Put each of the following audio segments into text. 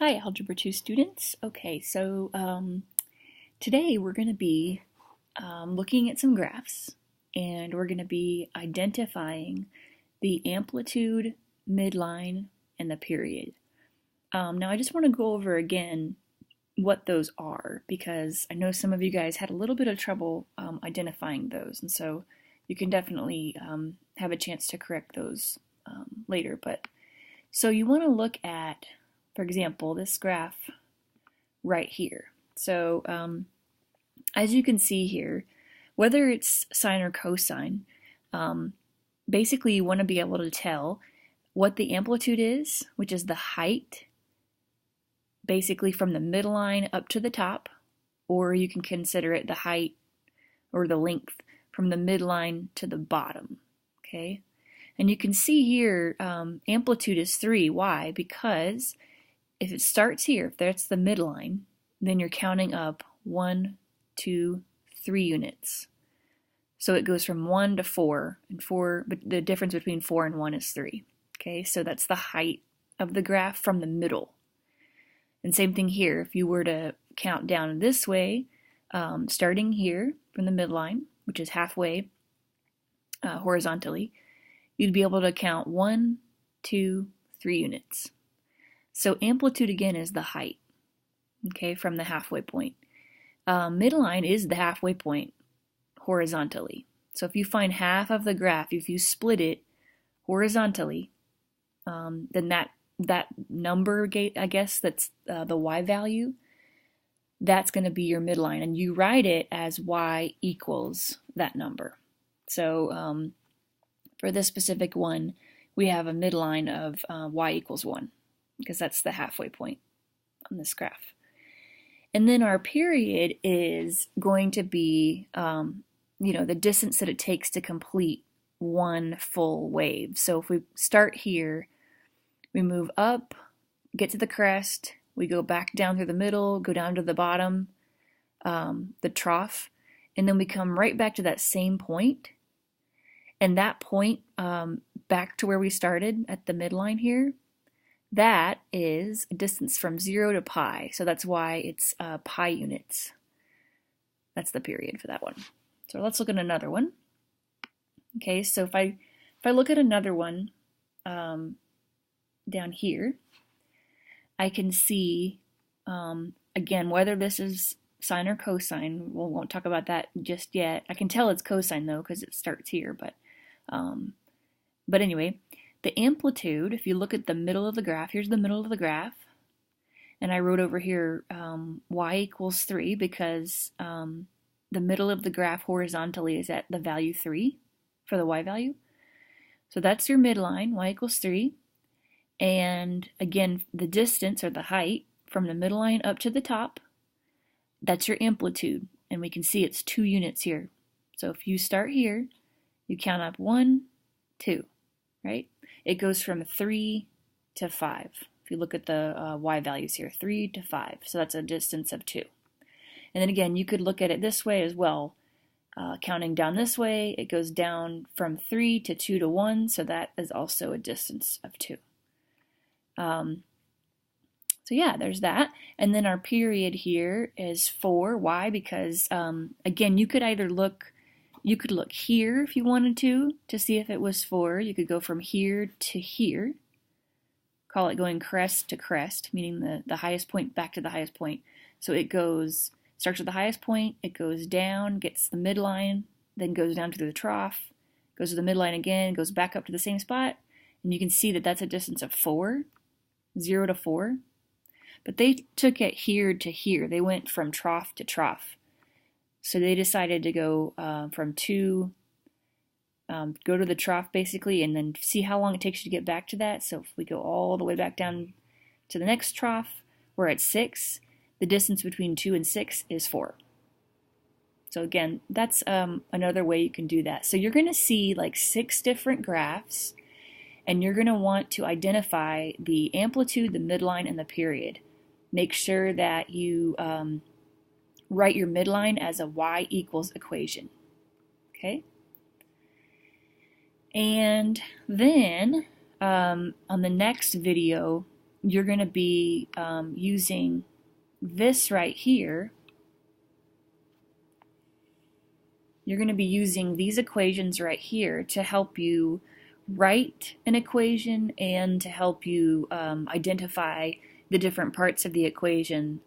Hi, Algebra 2 students. Okay, so today we're going to be looking at some graphs, and we're going to be identifying the amplitude, midline, and the period. Now I just want to go over again what those are, because I know some of you guys had a little bit of trouble identifying those, and so you can definitely have a chance to correct those later. But so you want to look at, for example, this graph right here. So as you can see here, whether it's sine or cosine, basically you want to be able to tell what the amplitude is, which is the height, basically from the midline up to the top, or you can consider it the height or the length from the midline to the bottom, okay? And you can see here, amplitude is 3. Why? Because if it starts here, if that's the midline, then you're counting up 1, 2, 3 units. So it goes from 1 to 4, and 4, but the difference between 4 and 1 is 3. Okay, so that's the height of the graph from the middle. And same thing here, if you were to count down this way, starting here from the midline, which is halfway horizontally, you'd be able to count 1, 2, 3 units. So amplitude again is the height, okay, from the halfway point. Midline is the halfway point horizontally. So if you find half of the graph, if you split it horizontally, then that number, I guess, that's the y value, that's going to be your midline, and you write it as y equals that number. So for this specific one, we have a midline of y equals 1, because that's the halfway point on this graph. And then our period is going to be, the distance that it takes to complete one full wave. So if we start here, we move up, get to the crest, we go back down through the middle, go down to the bottom, the trough, and then we come right back to that same point. And that point, back to where we started at the midline here, that is a distance from 0 to pi. So that's why it's pi units. That's the period for that one. So let's look at another one. Okay, so if I look at another one down here, I can see, again, whether this is sine or cosine. We won't talk about that just yet. I can tell it's cosine though, because it starts here, but anyway, the amplitude, if you look at the middle of the graph, here's the middle of the graph, and I wrote over here y equals 3 because the middle of the graph horizontally is at the value 3 for the y value. So that's your midline, y equals 3, and again, the distance or the height from the midline up to the top, that's your amplitude, and we can see it's 2 units here. So if you start here, you count up 1, 2, right? It goes from 3 to 5. If you look at the y values here, 3 to 5. So that's a distance of 2. And then again, you could look at it this way as well. Counting down this way, it goes down from 3 to 2 to 1. So that is also a distance of 2. So yeah, there's that. And then our period here is 4. Why? Because again, you could look here if you wanted to see if it was 4. You could go from here to here. Call it going crest to crest, meaning the highest point back to the highest point. So it starts at the highest point, it goes down, gets the midline, then goes down to the trough, goes to the midline again, goes back up to the same spot, and you can see that that's a distance of 4, 0 to 4. But they took it here to here. They went from trough to trough. So they decided to go from 2, go to the trough basically, and then see how long it takes you to get back to that. So if we go all the way back down to the next trough, we're at 6. The distance between 2 and 6 is 4. So again, that's another way you can do that. So you're going to see like 6 different graphs, and you're going to want to identify the amplitude, the midline, and the period. Make sure that you write your midline as a y equals equation. Okay? And then on the next video, you're going to be using this right here. You're going to be using these equations right here to help you write an equation and to help you identify the different parts of the equation,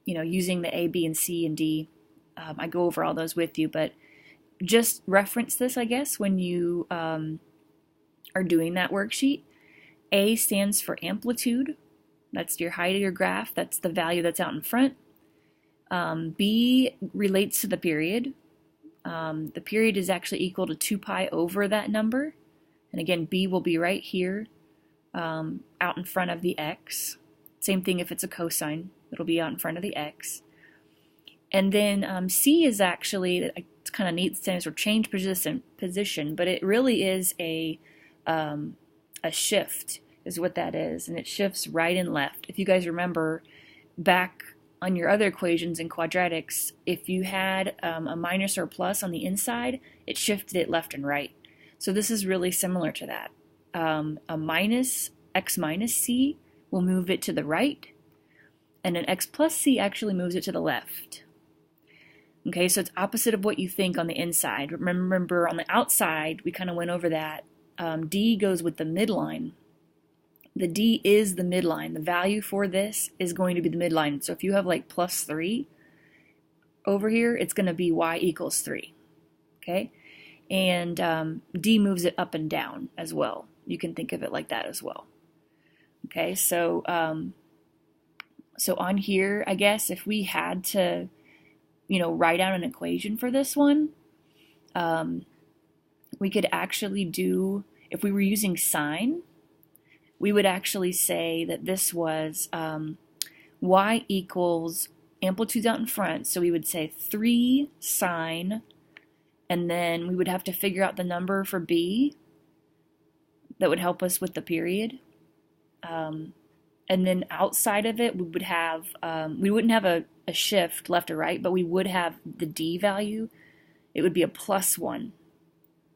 using the A, B, and C and D. I go over all those with you, but just reference this, I guess, when you are doing that worksheet. A stands for amplitude. That's your height of your graph. That's the value that's out in front. B relates to the period. The period is actually equal to 2 pi over that number. And again, B will be right here out in front of the x. Same thing if it's a cosine. It'll be out in front of the x. And then C is actually, it's kind of neat, stands for change position, but it really is a shift is what that is, and it shifts right and left. If you guys remember back on your other equations in quadratics, if you had a minus or a plus on the inside, it shifted it left and right. So this is really similar to that. A minus, x minus c, will move it to the right, and an x plus c actually moves it to the left. Okay, so it's opposite of what you think on the inside. Remember, on the outside, we kind of went over that. D goes with the midline. The D is the midline. The value for this is going to be the midline. So if you have like plus 3 over here, it's going to be y equals 3. Okay, and D moves it up and down as well. You can think of it like that as well. Okay, so so on here, I guess if we had to, write out an equation for this one, we could actually do, if we were using sine, we would actually say that this was y equals amplitudes out in front. So we would say 3 sine, and then we would have to figure out the number for B that would help us with the period. And then outside of it, we would have, we wouldn't have a shift left or right, but we would have the D value. It would be a plus 1.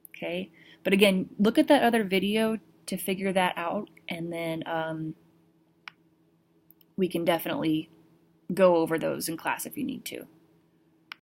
Okay, but again, look at that other video to figure that out, and then we can definitely go over those in class if you need to.